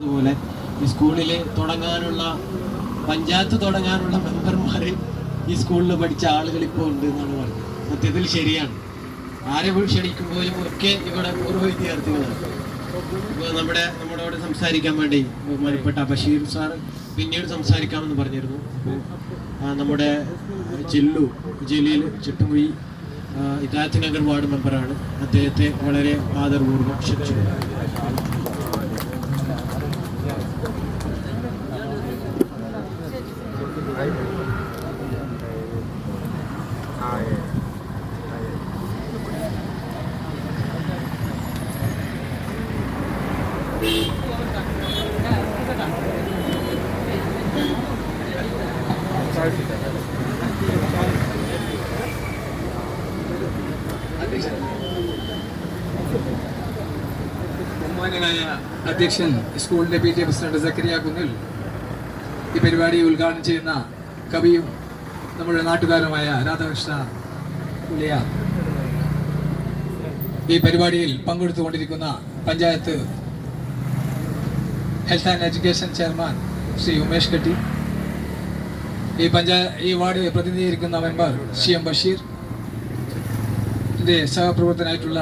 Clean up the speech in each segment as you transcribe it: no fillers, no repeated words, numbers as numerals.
അതുപോലെ ഈ സ്കൂളിൽ തുടങ്ങാനുള്ള പഞ്ചായത്ത് തുടങ്ങാനുള്ള മെമ്പർമാർ ഈ സ്കൂളിൽ പഠിച്ച ആളുകൾ ഇപ്പോൾ ഉണ്ട് എന്നാണ് പറഞ്ഞത്. സത്യത്തിൽ ശരിയാണ്. ആരെ ക്ഷണിക്കുമ്പോഴും ഒക്കെ ഇവിടെ പൂർവ്വ വിദ്യാർത്ഥികളാണ്. ഇപ്പോൾ നമ്മളോട് സംസാരിക്കാൻ വേണ്ടി ബഹുമാനപ്പെട്ട ബഷീർ സാർ പിന്നീട് സംസാരിക്കാമെന്ന് പറഞ്ഞിരുന്നു. അപ്പോൾ നമ്മുടെ ജലീൽ ചിട്ടുമുഴി ഹിദായത്ത് നഗർ വാർഡ് മെമ്പറാണ്. അദ്ദേഹത്തെ വളരെ ആദരപൂർവ്വം ക്ഷണിച്ചു. ബഹുമാന്യനായ അധ്യക്ഷൻ സ്കൂളിന്റെ PTA പ്രസിഡന്റ് സക്കരിയ കുന്നിൽ, ഈ പരിപാടി ഉദ്ഘാടനം ചെയ്യുന്ന കവിയും നമ്മുടെ നാട്ടുകാരുമായ രാധാകൃഷ്ണ പുലിയ, ഈ പരിപാടിയിൽ പങ്കെടുത്തുകൊണ്ടിരിക്കുന്ന panchayat health and education chairman Shri Umesh Ketti, ഈ വാർഡ് പ്രതിനിധീകരിക്കുന്ന മെമ്പർ CM ബഷീർ, സഹപ്രവർത്തനായിട്ടുള്ള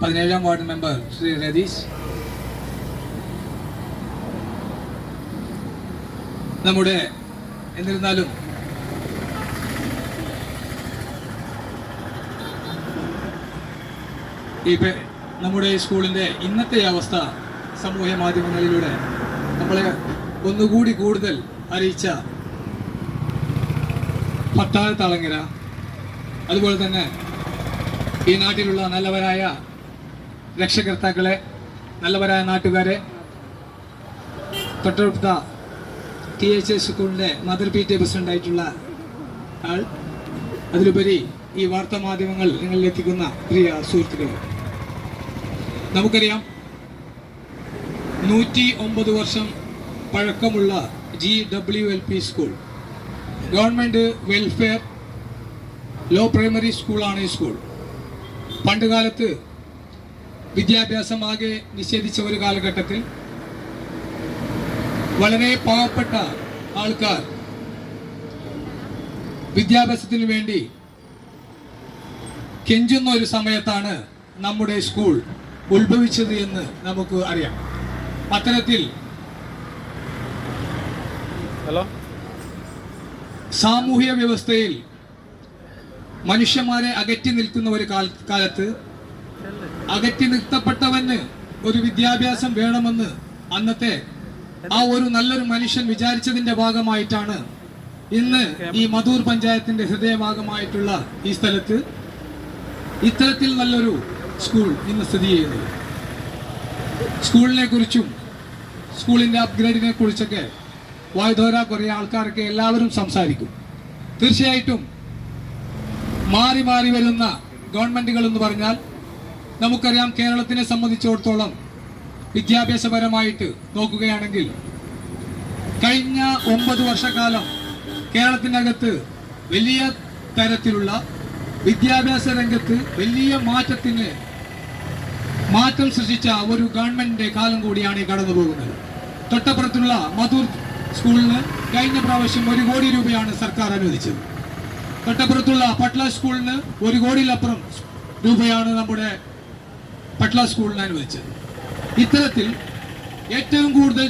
17ാം വാർഡ് മെമ്പർ ശ്രീ രതീഷ്, എന്നിരുന്നാലും നമ്മുടെ സ്കൂളിൻ്റെ ഇന്നത്തെ അവസ്ഥ സമൂഹ മാധ്യമങ്ങളിലൂടെ നമ്മളെ ഒന്നുകൂടി കൂടുതൽ അറിയിച്ച പട്ടാളത്തളങ്ങര, അതുപോലെ തന്നെ ഈ നാട്ടിലുള്ള നല്ലവരായ രക്ഷകർത്താക്കളെ, നല്ലവരായ നാട്ടുകാരെ, തൊട്ടടുത്ത THS സ്കൂളിൻ്റെ മദർ PTA പ്രസിഡൻ്റായിട്ടുള്ള ആൾ, അതിലുപരി ഈ വാർത്താ മാധ്യമങ്ങൾ നിങ്ങളിലെത്തിക്കുന്ന പ്രിയ സുഹൃത്തുക്കൾ, നമുക്കറിയാം 109 വർഷം പഴക്കമുള്ള GWLP school, government welfare lower primary സ്കൂളാണ് ഈ സ്കൂൾ. പണ്ടുകാലത്ത് വിദ്യാഭ്യാസം ആകെ നിഷേധിച്ച ഒരു കാലഘട്ടത്തിൽ വളരെ പാവപ്പെട്ട ആൾക്കാർ വിദ്യാഭ്യാസത്തിന് വേണ്ടി കെഞ്ചുന്ന ഒരു സമയത്താണ് നമ്മുടെ സ്കൂൾ ഉത്ഭവിച്ചത് എന്ന് നമുക്ക് അറിയാം. അത്തരത്തിൽ സാമൂഹ്യ വ്യവസ്ഥയിൽ മനുഷ്യന്മാരെ അകറ്റി നിൽക്കുന്ന ഒരു കാലത്ത് അകറ്റി നിർത്തപ്പെട്ടവന് ഒരു വിദ്യാഭ്യാസം വേണമെന്ന് അന്നത്തെ ആ ഒരു നല്ലൊരു മനുഷ്യൻ വിചാരിച്ചതിന്റെ ഭാഗമായിട്ടാണ് ഇന്ന് ഈ മധൂർ പഞ്ചായത്തിന്റെ ഹൃദയഭാഗമായിട്ടുള്ള ഈ സ്ഥലത്ത് ഇത്തരത്തിൽ നല്ലൊരു സ്കൂൾ ഇന്ന് സ്ഥിതി ചെയ്യുന്നത്. സ്കൂളിനെ കുറിച്ചും സ്കൂളിന്റെ അപ്ഗ്രേഡിനെ കുറിച്ചൊക്കെ വായ്തോര കുറേ ആൾക്കാരൊക്കെ എല്ലാവരും സംസാരിക്കും. തീർച്ചയായിട്ടും മാറി മാറി വരുന്ന ഗവൺമെന്റുകൾ എന്ന് പറഞ്ഞാൽ നമുക്കറിയാം, കേരളത്തിനെ സംബന്ധിച്ചിടത്തോളം വിദ്യാഭ്യാസപരമായിട്ട് നോക്കുകയാണെങ്കിൽ കഴിഞ്ഞ 9 വർഷക്കാലം കേരളത്തിനകത്ത് വലിയ തരത്തിലുള്ള വിദ്യാഭ്യാസ രംഗത്ത് വലിയ മാറ്റം സൃഷ്ടിച്ച ഒരു ഗവൺമെന്റിന്റെ കാലം കൂടിയാണ് ഈ കടന്നു പോകുന്നത്. തൊട്ടപ്പുറത്തുള്ള മധൂർ സ്കൂളിന് കഴിഞ്ഞ പ്രാവശ്യം 1 കോടി രൂപയാണ് സർക്കാർ അനുവദിച്ചത്. തൊട്ടപ്പുറത്തുള്ള പട്ല സ്കൂളിന് 1 കോടിയിലപ്പുറം രൂപയാണ് നമ്മുടെ പട്ല സ്കൂളിന് അനുവദിച്ചത്. ഇത്തരത്തിൽ ഏറ്റവും കൂടുതൽ